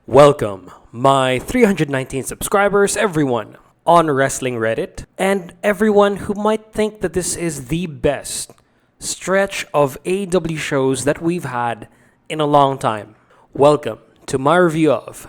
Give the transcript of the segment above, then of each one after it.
Welcome, my 319 subscribers, everyone on Wrestling Reddit, and everyone who might think that this is the best stretch of AEW shows that we've had in a long time. Welcome to my review of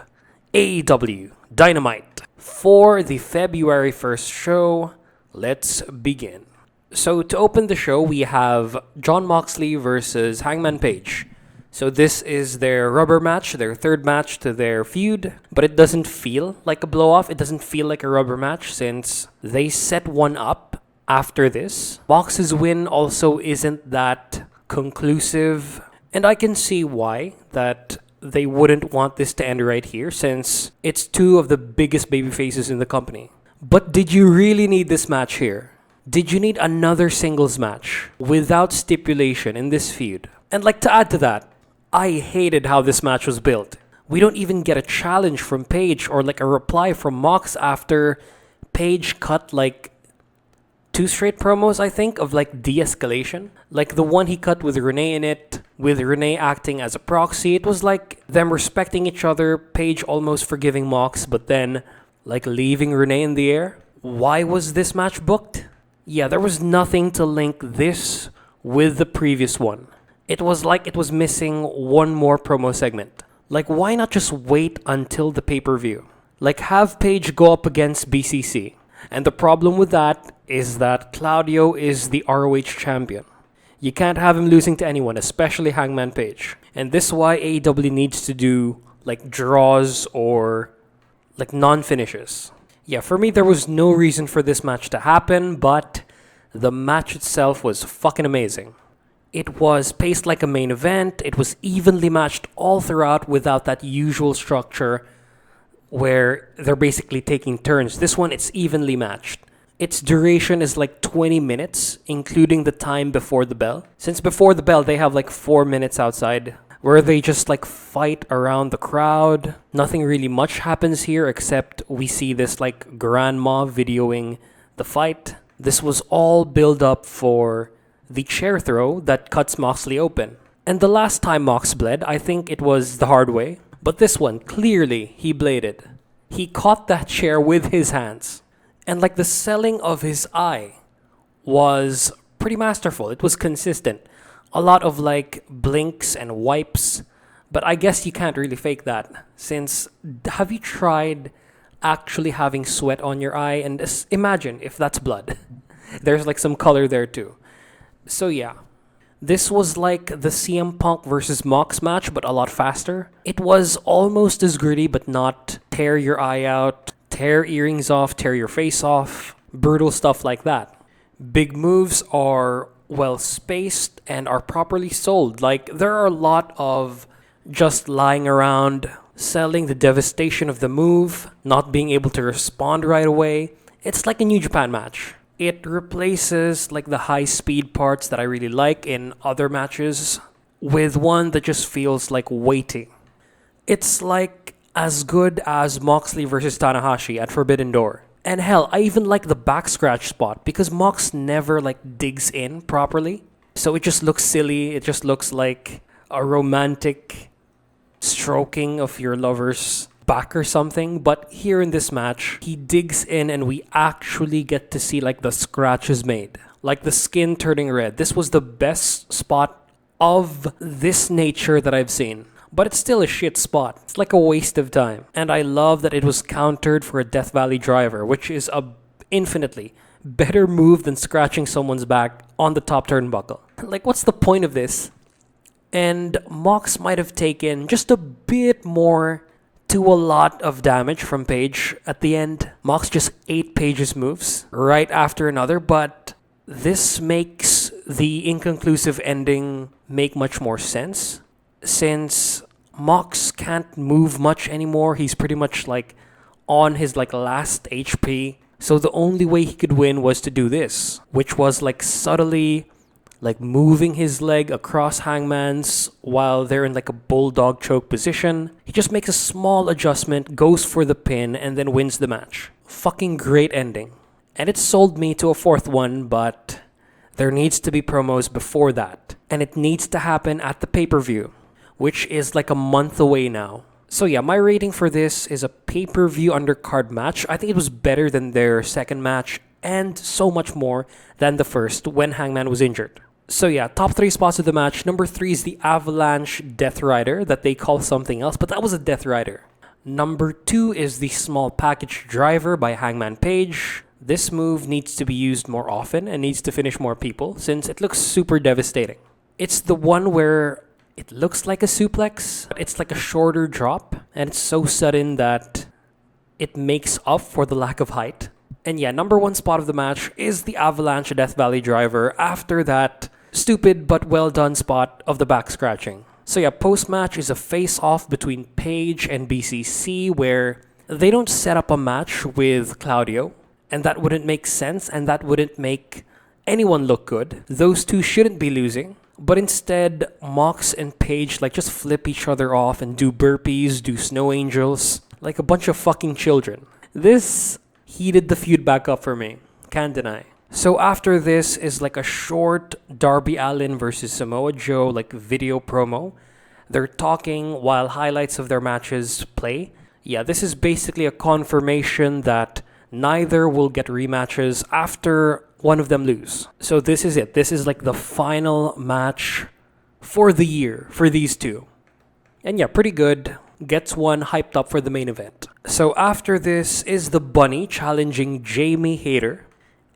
AEW Dynamite. For the February 1st show, let's begin. So to open the show, we have Jon Moxley versus Hangman Page. So this is their rubber match, their third match to their feud, but it doesn't feel like a blow-off. It doesn't feel like a rubber match since they set one up after this. Mox's win also isn't that conclusive, and I can see why that they wouldn't want this to end right here since it's two of the biggest babyfaces in the company. But did you really need this match here? Did you need another singles match without stipulation in this feud? And to add to that, I hated how this match was built. We don't even get a challenge from Page or a reply from Mox after Page cut two straight promos, I think, of de-escalation. The one he cut with Renee in it, with Renee acting as a proxy. It was them respecting each other, Page almost forgiving Mox, but then leaving Renee in the air. Why was this match booked? Yeah, there was nothing to link this with the previous one. It was it was missing one more promo segment. Why not just wait until the pay-per-view? Have Page go up against BCC. And the problem with that is that Claudio is the ROH champion. You can't have him losing to anyone, especially Hangman Page. And this is why AEW needs to do draws or non-finishes. Yeah, for me, there was no reason for this match to happen, but the match itself was fucking amazing. It was paced like a main event. It was evenly matched all throughout without that usual structure where they're basically taking turns. This one, it's evenly matched. Its duration is 20 minutes, including the time before the bell. Since before the bell, they have 4 minutes outside where they just fight around the crowd. Nothing really much happens here except we see this grandma videoing the fight. This was all build up for the chair throw that cuts Moxley open. And the last time Mox bled, I think it was the hard way. But this one, clearly, he bladed. He caught that chair with his hands. And the selling of his eye was pretty masterful. It was consistent. A lot of blinks and wipes. But I guess you can't really fake that. Since, have you tried actually having sweat on your eye? And imagine if that's blood. There's some color there too. So yeah, this was the CM Punk versus Mox match, but a lot faster. It was almost as gritty, but not tear your eye out, tear earrings off, tear your face off, brutal stuff like that. Big moves are well spaced and are properly sold. There are a lot of just lying around, selling the devastation of the move, not being able to respond right away. It's like a New Japan match. It replaces the high speed parts that I really like in other matches with one that just feels waiting. It's as good as Moxley versus Tanahashi at Forbidden Door. And hell, I even like the back scratch spot because Mox never digs in properly. So it just looks silly. It just looks like a romantic stroking of your lover's back or something. But here in this match, he digs in and we actually get to see the scratches made, the skin turning red. This was the best spot of this nature that I've seen. But it's still a shit spot. It's a waste of time. And I love that it was countered for a Death Valley driver, which is a infinitely better move than scratching someone's back on the top turnbuckle. What's the point of this? And Mox might have taken just a bit more to a lot of damage from Page at the end. Mox just ate Page's moves right after another, but this makes the inconclusive ending make much more sense. Since Mox can't move much anymore, he's pretty much on his last HP. So the only way he could win was to do this, which was subtly moving his leg across Hangman's while they're in a bulldog choke position. He just makes a small adjustment, goes for the pin, and then wins the match. Fucking great ending. And it sold me to a fourth one, but there needs to be promos before that. And it needs to happen at the pay-per-view, which is a month away now. So yeah, my rating for this is a pay-per-view undercard match. I think it was better than their second match and so much more than the first when Hangman was injured. So yeah, top 3 spots of the match. Number 3 is the Avalanche Death Rider that they call something else, but that was a Death Rider. Number 2 is the Small Package Driver by Hangman Page. This move needs to be used more often and needs to finish more people since it looks super devastating. It's the one where it looks like a suplex, but it's like a shorter drop and it's so sudden that it makes up for the lack of height. And yeah, number 1 spot of the match is the Avalanche Death Valley Driver after that stupid but well done spot of the back scratching. So yeah, post-match is a face-off between Page and BCC where they don't set up a match with Claudio, and that wouldn't make sense and that wouldn't make anyone look good. Those two shouldn't be losing, but instead Mox and Page just flip each other off and do burpees, do snow angels, like a bunch of fucking children. This heated the feud back up for me, can't deny. So after this is a short Darby Allin versus Samoa Joe video promo. They're talking while highlights of their matches play. Yeah, this is basically a confirmation that neither will get rematches after one of them lose. So this is it. This is the final match for the year for these two. And yeah, pretty good. Gets one hyped up for the main event. So after this is the Bunny challenging Jamie Hayter.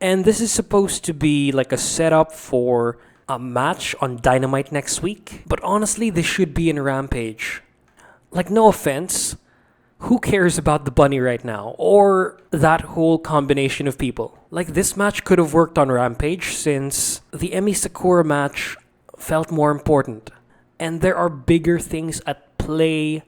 And this is supposed to be a setup for a match on Dynamite next week. But honestly, this should be in Rampage. No offense, who cares about the Bunny right now? Or that whole combination of people? This match could have worked on Rampage since the Emi Sakura match felt more important. And there are bigger things at play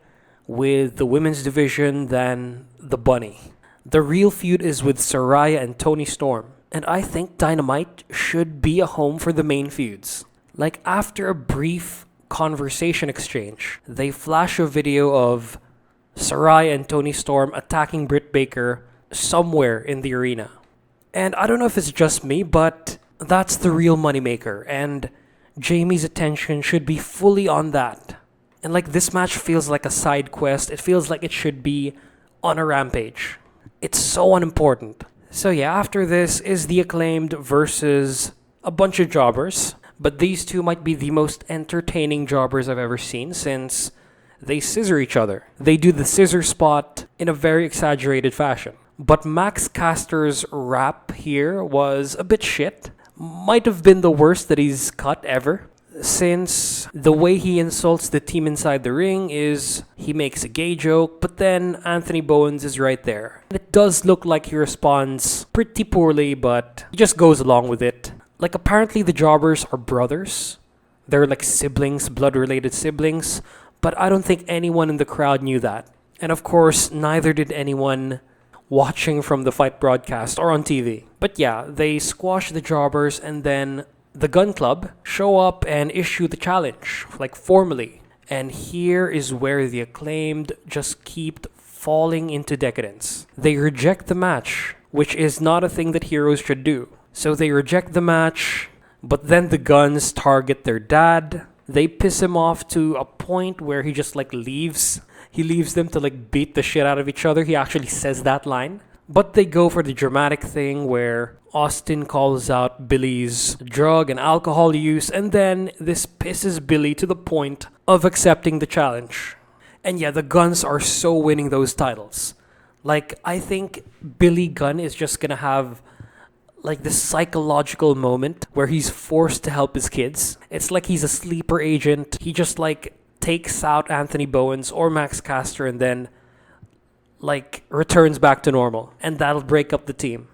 with the women's division than the Bunny. The real feud is with Saraya and Toni Storm. And I think Dynamite should be a home for the main feuds. After a brief conversation exchange, they flash a video of Saraya and Toni Storm attacking Britt Baker somewhere in the arena. And I don't know if it's just me, but that's the real moneymaker. And Jamie's attention should be fully on that. And this match feels like a side quest. It feels like it should be on a Rampage. It's so unimportant. So yeah, after this is the Acclaimed versus a bunch of jobbers. But these two might be the most entertaining jobbers I've ever seen since they scissor each other. They do the scissor spot in a very exaggerated fashion. But Max Caster's rap here was a bit shit. Might have been the worst that he's cut ever. Since the way he insults the team inside the ring is he makes a gay joke, but then Anthony Bowens is right there. It does look like he responds pretty poorly, but he just goes along with it. Apparently the jobbers are brothers. They're siblings, blood-related siblings, but I don't think anyone in the crowd knew that. And of course, neither did anyone watching from the fight broadcast or on TV. But yeah, they squash the jobbers and then the Gun Club show up and issue the challenge, formally. And here is where the Acclaimed just keep falling into decadence. They reject the match, which is not a thing that heroes should do. So they reject the match, but then the Guns target their dad. They piss him off to a point where he just leaves. He leaves them to beat the shit out of each other. He actually says that line. But they go for the dramatic thing where Austin calls out Billy's drug and alcohol use, and then this pisses Billy to the point of accepting the challenge. And yeah, the Guns are so winning those titles. I think Billy Gunn is just gonna have this psychological moment where he's forced to help his kids. It's like he's a sleeper agent. He just takes out Anthony Bowens or Max Caster and then returns back to normal, and that'll break up the team.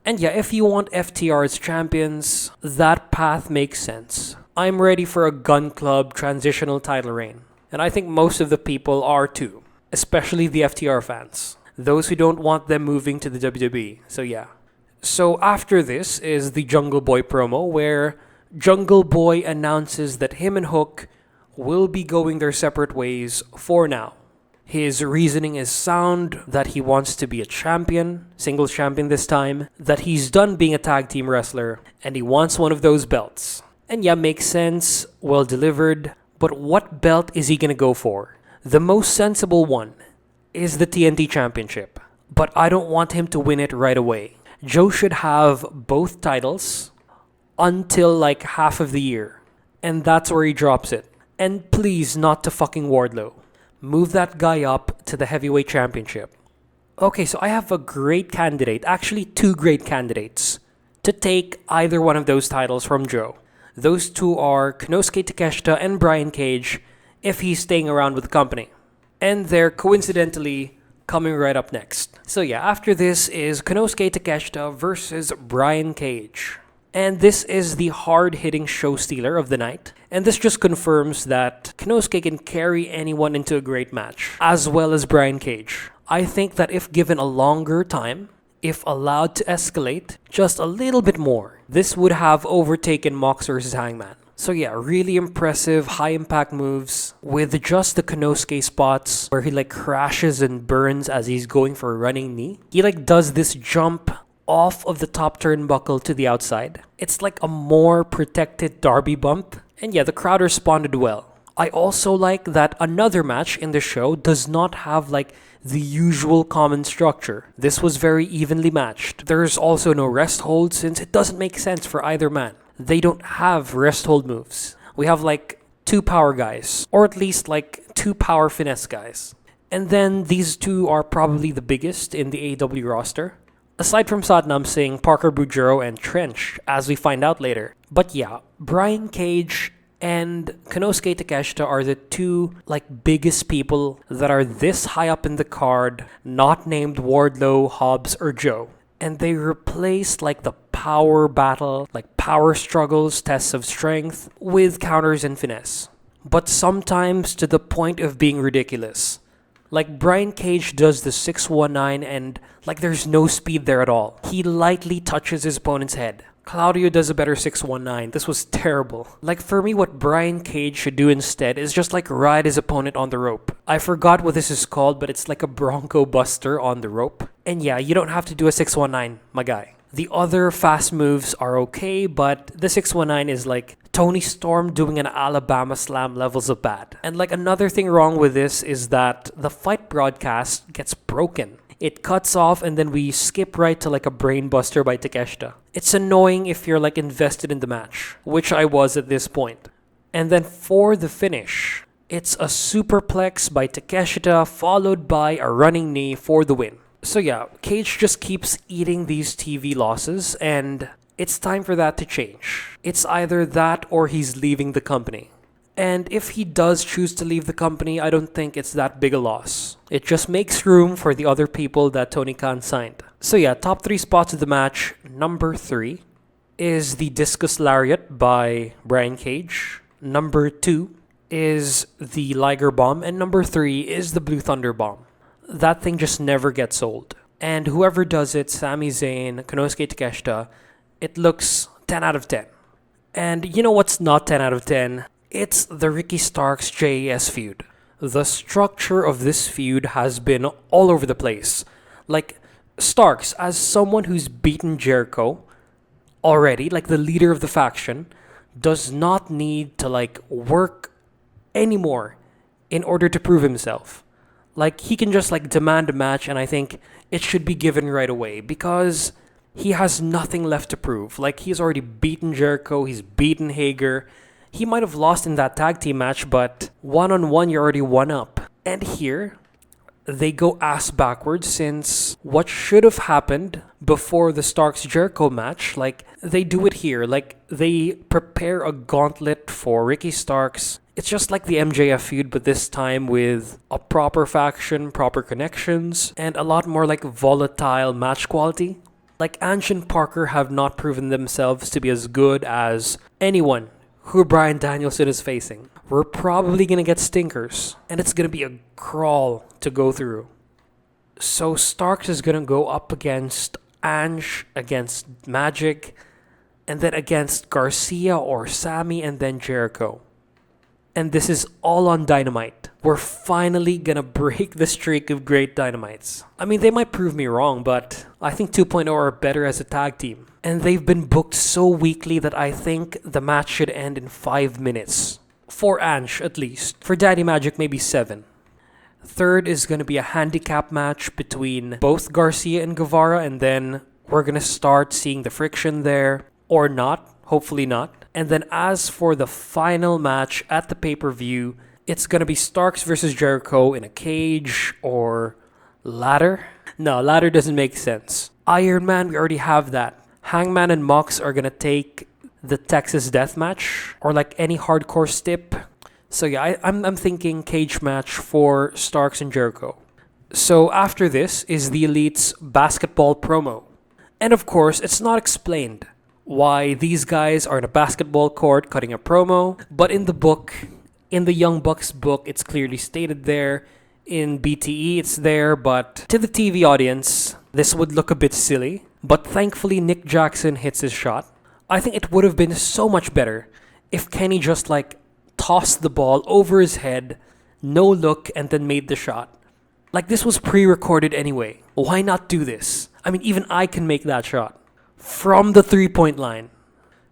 And yeah, if you want FTR as champions, that path makes sense. I'm ready for a Gun Club transitional title reign, and I think most of the people are too, especially the FTR fans, those who don't want them moving to the WWE. So yeah. So after this is the Jungle Boy promo where Jungle Boy announces that him and Hook will be going their separate ways for now. His reasoning is sound, that he wants to be a champion, singles champion this time, that he's done being a tag team wrestler, and he wants one of those belts. And yeah, makes sense, well delivered, but what belt is he gonna go for? The most sensible one is the TNT Championship, but I don't want him to win it right away. Joe should have both titles until like half of the year, and that's where he drops it. And please, not to fucking Wardlow. Move that guy up to the heavyweight championship. Okay, so I have a great candidate, actually two great candidates, to take either one of those titles from Joe. Those two are Konosuke Takeshita and Brian Cage, if he's staying around with the company. And they're coincidentally coming right up next. So yeah, after this is Konosuke Takeshita versus Brian Cage. And this is the hard-hitting show stealer of the night. And this just confirms that Konosuke can carry anyone into a great match, as well as Brian Cage. I think that if given a longer time, if allowed to escalate just a little bit more, this would have overtaken Mox vs. Hangman. So yeah, really impressive high-impact moves with just the Konosuke spots where he like crashes and burns as he's going for a running knee. He like does this jump off of the top turnbuckle to the outside. It's like a more protected Darby bump. And yeah, the crowd responded well. I also like that another match in the show does not have like the usual common structure. This was very evenly matched. There's also no rest hold since it doesn't make sense for either man. They don't have rest hold moves. We have like two power guys, or at least like two power finesse guys. And then these two are probably the biggest in the AEW roster. Aside from Satnam Singh, Parker Bujuro, and Trench, as we find out later. But yeah, Brian Cage and Konosuke Takeshita are the two like biggest people that are this high up in the card, not named Wardlow, Hobbs, or Joe. And they replaced like the power battle, like power struggles, tests of strength, with counters and finesse. But sometimes to the point of being ridiculous. Like Brian Cage does the 619 and like there's no speed there at all. He lightly touches his opponent's head. Claudio does a better 619. This was terrible. Like for me, what Brian Cage should do instead is just like ride his opponent on the rope. I forgot what this is called, but it's like a Bronco Buster on the rope. And yeah, you don't have to do a 619, my guy. The other fast moves are okay, but the 619 is like Tony Storm doing an Alabama Slam levels of bad. And like another thing wrong with this is that the fight broadcast gets broken. It cuts off and then we skip right to like a brain buster by Takeshita. It's annoying if you're like invested in the match, which I was at this point. And then for the finish, it's a superplex by Takeshita followed by a running knee for the win. So yeah, Cage just keeps eating these TV losses and it's time for that to change. It's either that or he's leaving the company. And if he does choose to leave the company, I don't think it's that big a loss. It just makes room for the other people that Tony Khan signed. So yeah, top 3 spots of the match. Number 3 is the Discus Lariat by Brian Cage. Number 2 is the Liger Bomb. And number 3 is the Blue Thunder Bomb. That thing just never gets old. And whoever does it, Sami Zayn, Konosuke Takeshita, it looks 10 out of 10. And you know what's not 10 out of 10? It's the Ricky Starks JAS feud. The structure of this feud has been all over the place. Like, Starks, as someone who's beaten Jericho already, like the leader of the faction, does not need to like work anymore in order to prove himself. Like, he can just like demand a match and I think it should be given right away because he has nothing left to prove. Like, he's already beaten Jericho, he's beaten Hager. He might have lost in that tag team match, but one-on-one, you're already one up. And here, they go ass backwards since what should have happened before the Starks-Jericho match, like, they do it here. Like, they prepare a gauntlet for Ricky Starks. It's just like the MJF feud, but this time with a proper faction, proper connections, and a lot more like volatile match quality. Like, Ange and Parker have not proven themselves to be as good as anyone who Bryan Danielson is facing. We're probably going to get stinkers, and it's going to be a crawl to go through. So Starks is going to go up against Ange, against Magic, and then against Garcia or Sammy, and then Jericho. And this is all on Dynamite. We're finally gonna break the streak of great Dynamites. I mean, they might prove me wrong, but I think 2.0 are better as a tag team. And they've been booked so weakly that I think the match should end in 5 minutes. For Ange, at least. For Daddy Magic, maybe 7. Third is going to be a handicap match between both Garcia and Guevara, and then we're going to start seeing the friction there. Or not, hopefully not. And then as for the final match at the pay-per-view, it's going to be Starks versus Jericho in a cage or ladder. No, ladder doesn't make sense. Iron Man, we already have that. Hangman and Mox are going to take the Texas Death Match or like any hardcore stip. So yeah, I'm thinking cage match for Starks and Jericho. So after this is the Elite's basketball promo. And of course, it's not explained why these guys are in a basketball court cutting a promo, but in the book, in the Young Bucks book, it's clearly stated there. In BTE, it's there, but to the TV audience, this would look a bit silly. But thankfully, Nick Jackson hits his shot. I think it would have been so much better if Kenny just like tossed the ball over his head, no look, and then made the shot. Like this was pre-recorded anyway. Why not do this? I mean, even I can make that shot from the 3-point line.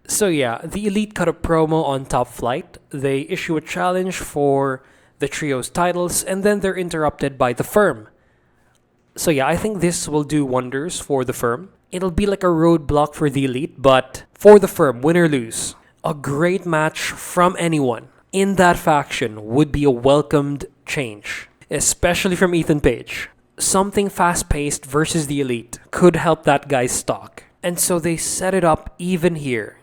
So yeah, the Elite cut a promo on Top Flight. They issue a challenge for the trio's titles, and then they're interrupted by the Firm. So yeah, I think this will do wonders for the Firm. It'll be like a roadblock for the Elite, but for the Firm, win or lose, a great match from anyone in that faction would be a welcomed change, especially from Ethan Page. Something fast-paced versus the Elite could help that guy's stock. And so they set it up even here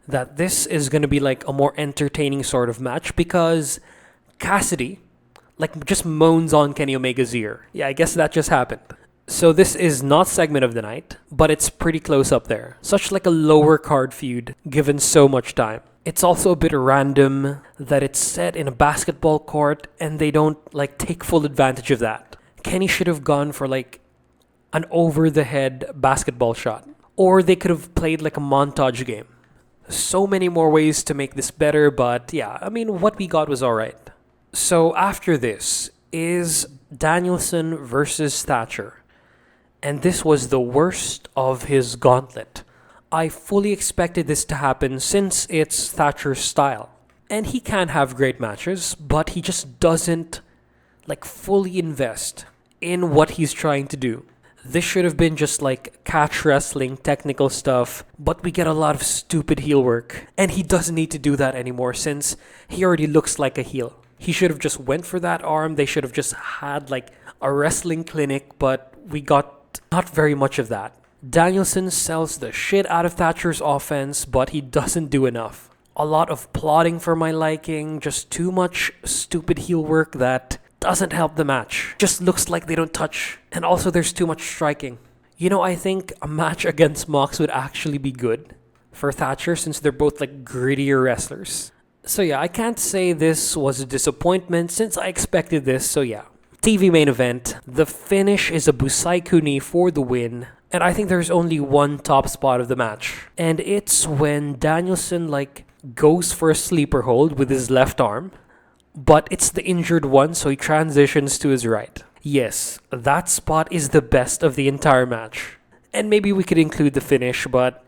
that this is going to be like a more entertaining sort of match because Cassidy like just moans on Kenny Omega's ear. Yeah, I guess that just happened. So this is not segment of the night, but it's pretty close up there. Such like a lower card feud given so much time. It's also a bit random that it's set in a basketball court and they don't like take full advantage of that. Kenny should have gone for like an over the head basketball shot. Or they could have played like a montage game. So many more ways to make this better, but yeah, I mean, what we got was alright. So after this is Danielson versus Thatcher. And this was the worst of his gauntlet. I fully expected this to happen since it's Thatcher's style. And he can have great matches, but he just doesn't like fully invest in what he's trying to do. This should have been just like catch wrestling, technical stuff, but we get a lot of stupid heel work. And he doesn't need to do that anymore since he already looks like a heel. He should have just went for that arm. They should have just had like a wrestling clinic, but we got not very much of that. Danielson sells the shit out of Thatcher's offense, but he doesn't do enough. A lot of plotting for my liking, just too much stupid heel work that doesn't help the match. Just looks like they don't touch. And also there's too much striking. You know, I think a match against Mox would actually be good for Thatcher since they're both like grittier wrestlers. So yeah, I can't say this was a disappointment since I expected this, so yeah. TV main event. The finish is a Busai Kuni for the win. And I think there's only one top spot of the match. And it's when Danielson like goes for a sleeper hold with his left arm. But it's the injured one, so he transitions to his right. Yes, that spot is the best of the entire match. And maybe we could include the finish, but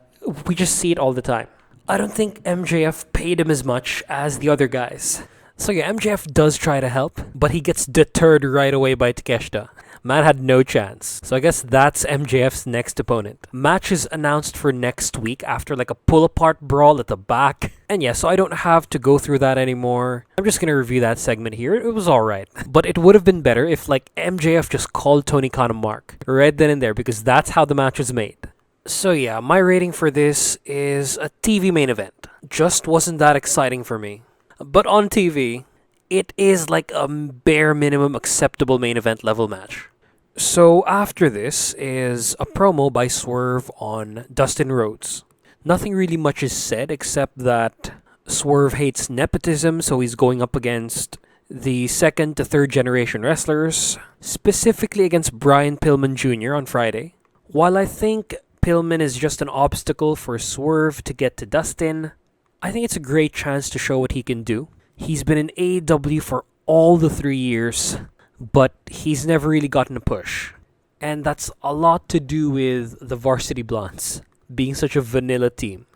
we just see it all the time. I don't think MJF paid him as much as the other guys. So yeah, MJF does try to help, but he gets deterred right away by Takeshita. Man had no chance. So I guess that's MJF's next opponent. Match is announced for next week after like a pull-apart brawl at the back. And yeah, so I don't have to go through that anymore. I'm just gonna review that segment here. It was alright. But it would have been better if like MJF just called Tony Khan a mark. Right then and there, because that's how the match was made. So yeah, my rating for this is a TV main event. Just wasn't that exciting for me. But on TV, it is like a bare minimum acceptable main event level match. So after this is a promo by Swerve on Dustin Rhodes. Nothing really much is said except that Swerve hates nepotism, so he's going up against the second to third generation wrestlers, specifically against Brian Pillman Jr. on Friday. While I think Pillman is just an obstacle for Swerve to get to Dustin, I think it's a great chance to show what he can do. He's been in AEW for all the 3 years, but he's never really gotten a push. And that's a lot to do with the Varsity Blondes being such a vanilla team.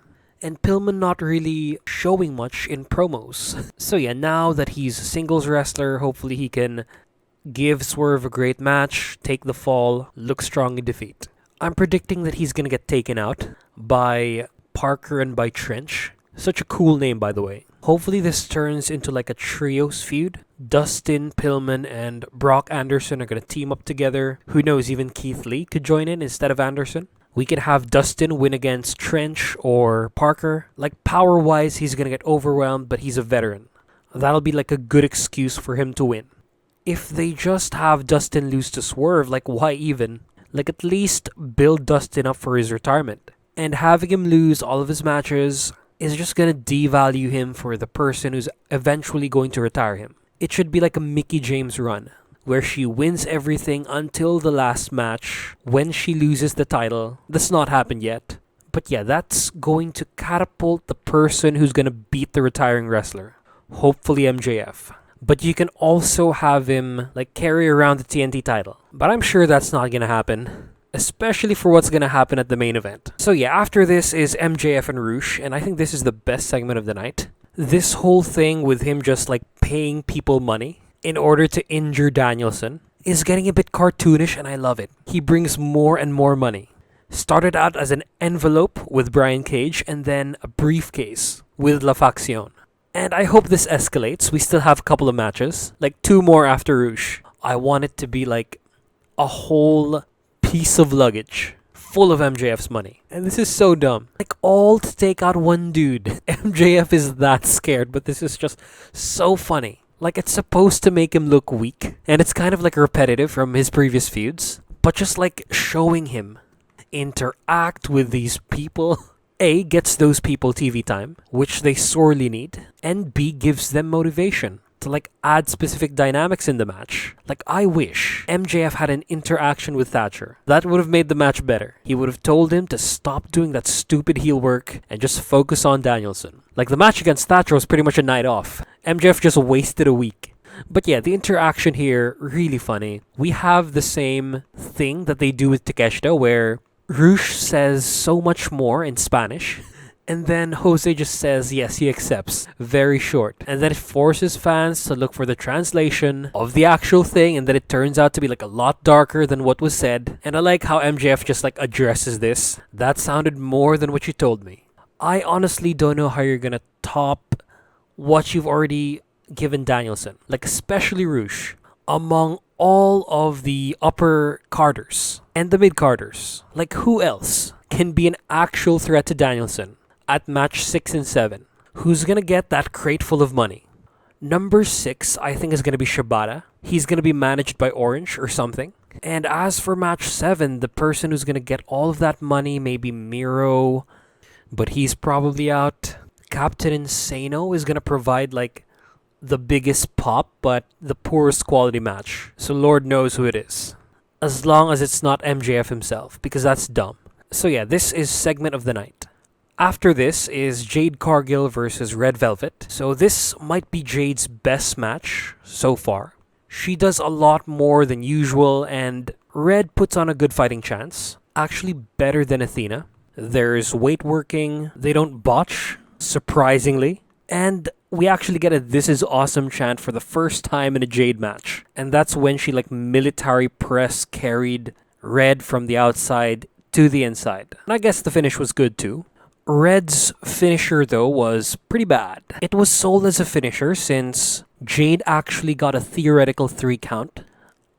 And Pillman not really showing much in promos. So yeah, now that he's a singles wrestler, hopefully he can give Swerve a great match, take the fall, look strong in defeat. I'm predicting that he's gonna get taken out by Parker and by Trench. Such a cool name, by the way. Hopefully this turns into like a trios feud. Dustin, Pillman, and Brock Anderson are gonna team up together. Who knows, even Keith Lee could join in instead of Anderson. We could have Dustin win against Trench or Parker. Like, power-wise, he's gonna get overwhelmed, but he's a veteran. That'll be like a good excuse for him to win. If they just have Dustin lose to Swerve, like, why even? Like, at least build Dustin up for his retirement. And having him lose all of his matches is just gonna devalue him for the person who's eventually going to retire him. It should be like a Mickie James run, where she wins everything until the last match. When she loses the title, that's not happened yet. But yeah, that's going to catapult the person who's gonna beat the retiring wrestler. Hopefully MJF. But you can also have him like carry around the TNT title. But I'm sure that's not gonna happen, especially for what's gonna happen at the main event. So yeah, after this is MJF and Roosh, and I think this is the best segment of the night. This whole thing with him just like paying people money in order to injure Danielson is getting a bit cartoonish, and I love it. He brings more and more money. Started out as an envelope with Brian Cage, and then a briefcase with La Facción. And I hope this escalates. We still have a couple of matches, like 2 more after Roosh. I want it to be like a whole piece of luggage full of MJF's money. And this is so dumb. Like, all to take out one dude. MJF is that scared, but this is just so funny. Like, it's supposed to make him look weak, and it's kind of like repetitive from his previous feuds, but just like showing him interact with these people, A, gets those people TV time, which they sorely need, and B, gives them motivation to like add specific dynamics in the match. Like, I wish MJF had an interaction with Thatcher. That would have made the match better. He would have told him to stop doing that stupid heel work and just focus on Danielson. Like, the match against Thatcher was pretty much a night off. MJF just wasted a week. But yeah, the interaction here, really funny. We have the same thing that they do with Takeshita, where Roosh says so much more in Spanish, and then Jose just says yes, he accepts. Very short. And then it forces fans to look for the translation of the actual thing, and then it turns out to be like a lot darker than what was said. And I like how MJF just like addresses this. That sounded more than what you told me. I honestly don't know how you're gonna top what you've already given Danielson, like especially Roosh, among all of the upper carders and the mid carders. Like, who else can be an actual threat to Danielson at match 6 and 7? Who's gonna get that crate full of money? Number 6, I think, is gonna be Shibata. He's gonna be managed by Orange or something. And as for match 7, the person who's gonna get all of that money may be Miro, but he's probably out. Captain Insano is gonna provide like the biggest pop, but the poorest quality match. So Lord knows who it is. As long as it's not MJF himself, because that's dumb. So yeah, this is segment of the night. After this is Jade Cargill versus Red Velvet. So this might be Jade's best match so far. She does a lot more than usual, and Red puts on a good fighting chance. Actually better than Athena. There's weight working. They don't botch, surprisingly. And we actually get a "This is awesome" chant for the first time in a Jade match. And that's when she like military press carried Red from the outside to the inside. And I guess the finish was good too. Red's finisher though was pretty bad. It was sold as a finisher since Jade actually got a theoretical 3 count.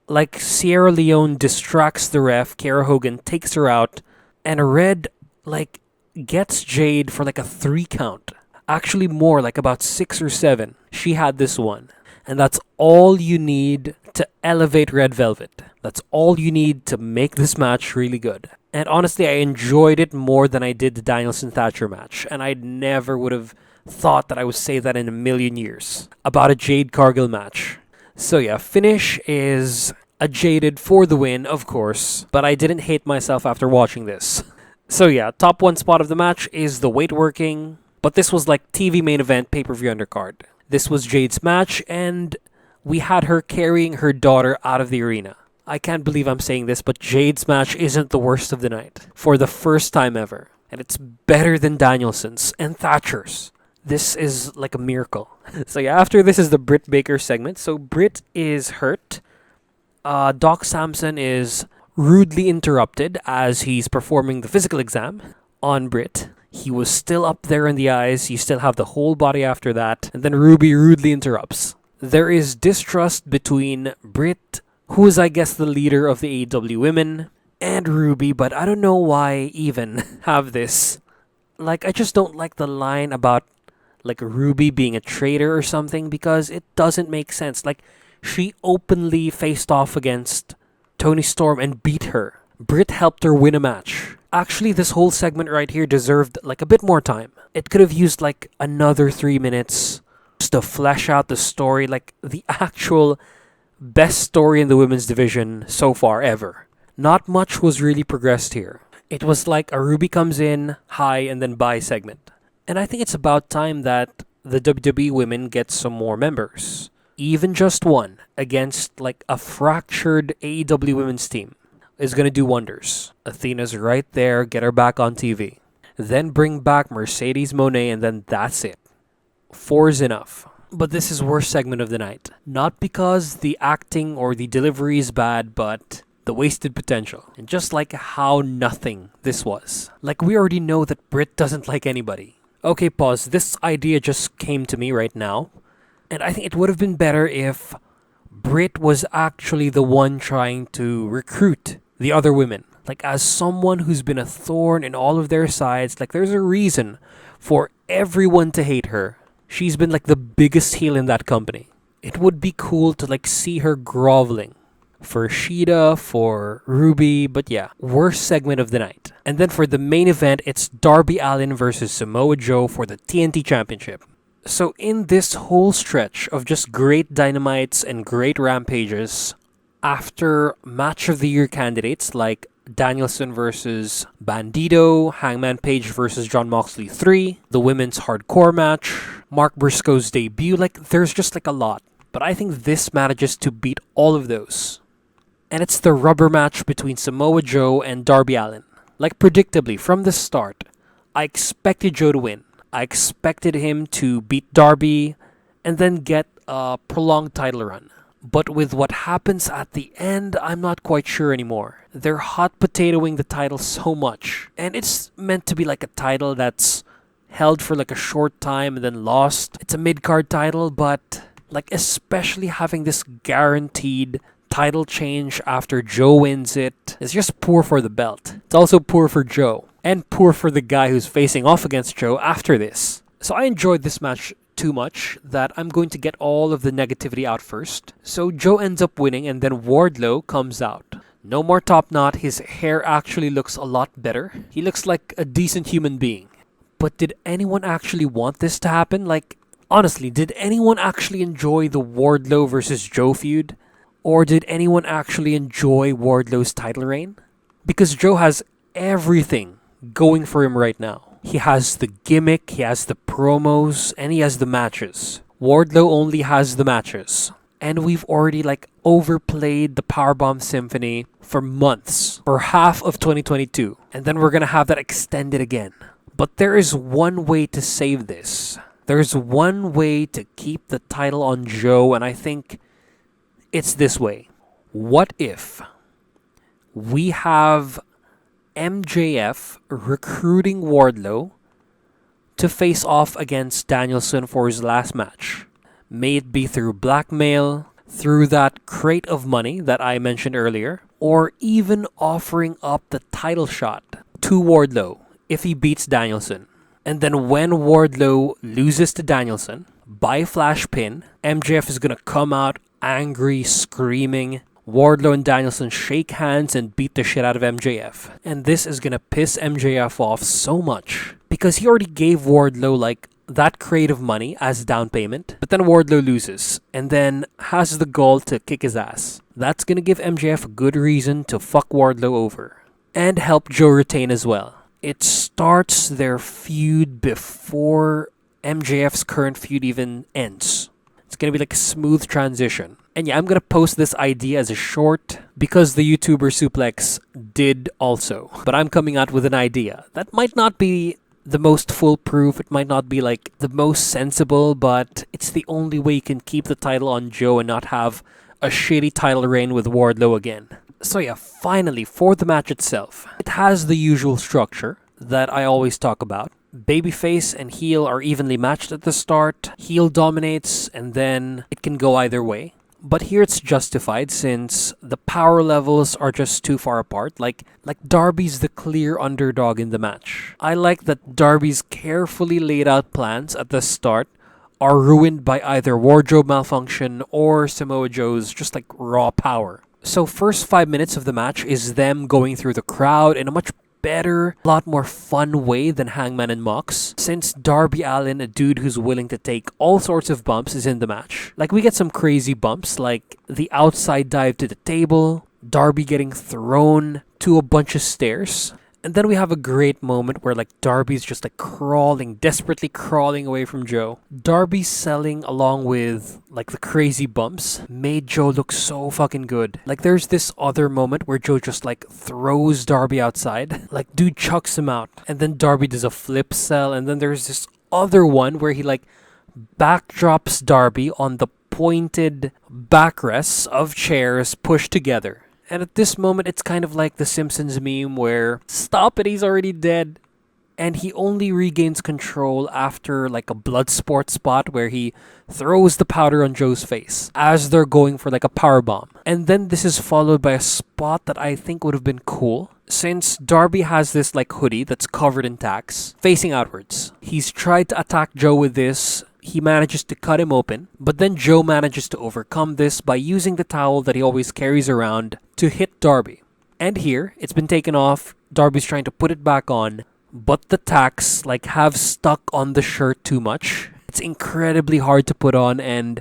Like, Sierra Leone distracts the ref, Kara Hogan takes her out, and Red like gets Jade for like a 3 count. Actually more, like about 6 or 7. She had this one. And that's all you need to elevate Red Velvet. That's all you need to make this match really good. And honestly, I enjoyed it more than I did the Danielson-Thatcher match. And I never would have thought that I would say that in a million years about a Jade Cargill match. So yeah, finish is a Jaded for the win, of course. But I didn't hate myself after watching this. So yeah, top 1 spot of the match is the weight working. But this was like TV main event, pay-per-view undercard. This was Jade's match, and we had her carrying her daughter out of the arena. I can't believe I'm saying this, but Jade's match isn't the worst of the night. For the first time ever. And it's better than Danielson's and Thatcher's. This is like a miracle. So yeah, after this is the Britt Baker segment. So Britt is hurt. Doc Samson is rudely interrupted as he's performing the physical exam on Britt. He was still up there in the eyes. You still have the whole body after that. And then Ruby rudely interrupts. There is distrust between Britt, who is, I guess, the leader of the AEW women, and Ruby, but I don't know why even have this. Like, I just don't like the line about, like, Ruby being a traitor or something, because it doesn't make sense. Like, she openly faced off against Toni Storm and beat her. Britt helped her win a match. Actually, this whole segment right here deserved, like, a bit more time. It could have used, like, another 3 minutes just to flesh out the story, like, the actual best story in the women's division so far ever. Not much was really progressed here. It was like a Ruby comes in, hi, and then bye segment. And I think it's about time that the WWE women get some more members. Even just one against like a fractured AEW women's team is going to do wonders. Athena's right there, get her back on TV. Then bring back Mercedes Moné, and then that's it. 4 is enough. But this is worst segment of the night. Not because the acting or the delivery is bad, but the wasted potential. And just like how nothing this was. Like, we already know that Britt doesn't like anybody. Okay, pause. This idea just came to me right now. And I think it would have been better if Britt was actually the one trying to recruit the other women. Like, as someone who's been a thorn in all of their sides, like, there's a reason for everyone to hate her. She's been, like, the biggest heel in that company. It would be cool to, like, see her groveling for Shida, for Ruby, but yeah, worst segment of the night. And then for the main event, it's Darby Allin versus Samoa Joe for the TNT Championship. So in this whole stretch of just great Dynamites and great Rampages, after Match of the Year candidates like Danielson versus Bandito, Hangman Page versus Jon Moxley 3, the women's hardcore match, Mark Briscoe's debut, like there's just like a lot. But I think this manages to beat all of those. And it's the rubber match between Samoa Joe and Darby Allin. Like predictably, from the start, I expected Joe to win. I expected him to beat Darby and then get a prolonged title run. But with what happens at the end, I'm not quite sure anymore. They're hot potatoing the title so much. And it's meant to be like a title that's held for like a short time and then lost. It's a mid-card title, but like especially having this guaranteed title change after Joe wins it is just poor for the belt. It's also poor for Joe. And poor for the guy who's facing off against Joe after this. So I enjoyed this match too much that I'm going to get all of the negativity out first. So Joe ends up winning and then Wardlow comes out. No more top knot, his hair actually looks a lot better. He looks like a decent human being. But did anyone actually want this to happen? Like, honestly, did anyone actually enjoy the Wardlow versus Joe feud? Or did anyone actually enjoy Wardlow's title reign? Because Joe has everything going for him right now. He has the gimmick, he has the promos, and he has the matches. Wardlow only has the matches. And we've already like overplayed the Powerbomb Symphony for months, for half of 2022. And then we're gonna have that extended again. But there is one way to save this. There's one way to keep the title on Joe, and I think it's this way. What if we have MJF recruiting Wardlow to face off against Danielson for his last match? May it be through blackmail, through that crate of money that I mentioned earlier, or even offering up the title shot to Wardlow if he beats Danielson. And then when Wardlow loses to Danielson, by flash pin, MJF is going to come out angry, screaming. Wardlow and Danielson shake hands and beat the shit out of MJF. And this is gonna piss MJF off so much because he already gave Wardlow like that crate of money as down payment, but then Wardlow loses and then has the goal to kick his ass. That's gonna give MJF a good reason to fuck Wardlow over and help Joe retain as well. It starts their feud before MJF's current feud even ends. It's gonna be like a smooth transition. And yeah, I'm gonna post this idea as a short because the YouTuber Suplex did also. But I'm coming out with an idea that might not be the most foolproof, it might not be like the most sensible, but it's the only way you can keep the title on Joe and not have a shitty title reign with Wardlow again. So yeah, finally, for the match itself, it has the usual structure that I always talk about. Babyface and heel are evenly matched at the start, heel dominates, and then it can go either way. But here it's justified since the power levels are just too far apart. Like Darby's the clear underdog in the match. I like that Darby's carefully laid out plans at the start are ruined by either wardrobe malfunction or Samoa Joe's just like raw power. So first 5 minutes of the match is them going through the crowd in a much better, a lot more fun way than Hangman and Mox, since Darby Allin, a dude who's willing to take all sorts of bumps, is in the match. Like, we get some crazy bumps, like the outside dive to the table, Darby getting thrown to a bunch of stairs, and then we have a great moment where like Darby's just like desperately crawling away from Joe. Darby selling along with like the crazy bumps made Joe look so fucking good. Like there's this other moment where Joe just like throws Darby outside. Like dude chucks him out. And then Darby does a flip sell. And then there's this other one where he like backdrops Darby on the pointed backrests of chairs pushed together. And at this moment, it's kind of like the Simpsons meme where, stop it, he's already dead. And he only regains control after like a blood sport spot where he throws the powder on Joe's face as they're going for like a power bomb. And then this is followed by a spot that I think would have been cool. Since Darby has this like hoodie that's covered in tacks, facing outwards. He's tried to attack Joe with this. He manages to cut him open, but then Joe manages to overcome this by using the towel that he always carries around to hit Darby. And here, it's been taken off, Darby's trying to put it back on, but the tacks like have stuck on the shirt too much. It's incredibly hard to put on and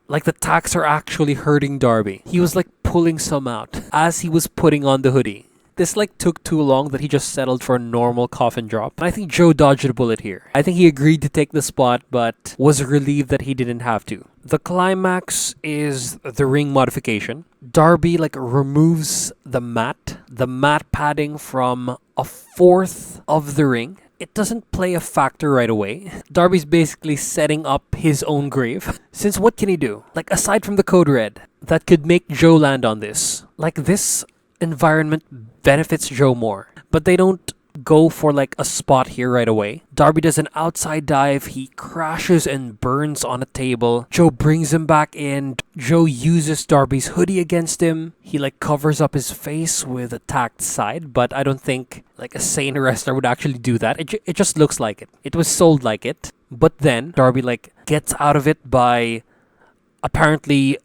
like the tacks are actually hurting Darby. He was like pulling some out as he was putting on the hoodie. This like took too long that he just settled for a normal coffin drop. And I think Joe dodged a bullet here. I think he agreed to take the spot but was relieved that he didn't have to. The climax is the ring modification. Darby like removes the mat padding from a fourth of the ring. It doesn't play a factor right away. Darby's basically setting up his own grave. Since what can he do? Like aside from the code red that could make Joe land on this. Like this environment benefits Joe more, but they don't go for like a spot here right away. Darby does an outside dive, he crashes and burns on a table. Joe brings him back in. Joe uses Darby's hoodie against him. He like covers up his face with a tacked side, but I don't think like a sane wrestler would actually do that. It just looks like it. It was sold like it. But then Darby like gets out of it by apparently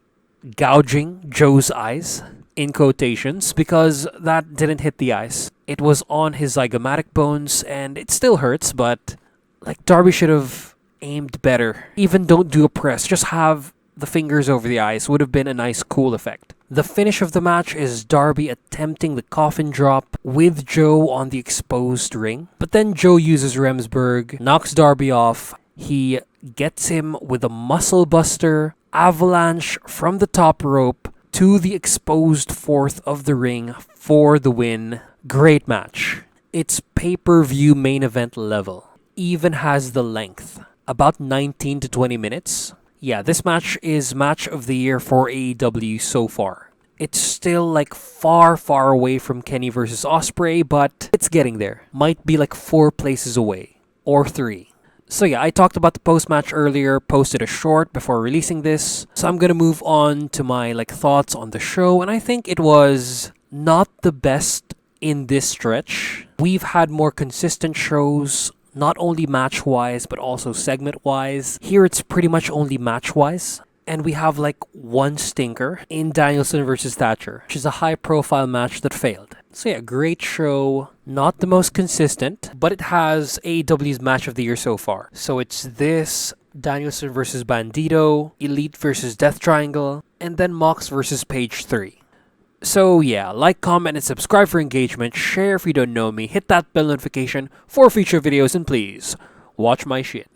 gouging Joe's eyes. In quotations, because that didn't hit the ice. It was on his zygomatic bones, and it still hurts, but like Darby should have aimed better. Even don't do a press, just have the fingers over the eyes. Would have been a nice cool effect. The finish of the match is Darby attempting the coffin drop with Joe on the exposed ring. But then Joe uses Remsburg, knocks Darby off. He gets him with a muscle buster, avalanche from the top rope, to the exposed fourth of the ring for the win. Great match. It's pay-per-view main event level. Even has the length. About 19 to 20 minutes. Yeah, this match is match of the year for AEW so far. It's still like far away from Kenny versus Ospreay, but it's getting there. Might be like 4 places away. Or 3. So yeah, I talked about the post-match earlier, posted a short before releasing this. So I'm gonna move on to my like thoughts on the show, and I think it was not the best in this stretch. We've had more consistent shows, not only match-wise, but also segment-wise. Here it's pretty much only match-wise. And we have like one stinker in Danielson versus Thatcher, which is a high-profile match that failed. So yeah, great show. Not the most consistent, but it has AEW's match of the year so far. So it's this, Danielson versus Bandito, Elite versus Death Triangle, and then Mox versus Page 3. So yeah, like, comment, and subscribe for engagement. Share if you don't know me. Hit that bell notification for future videos, and please, watch my shit.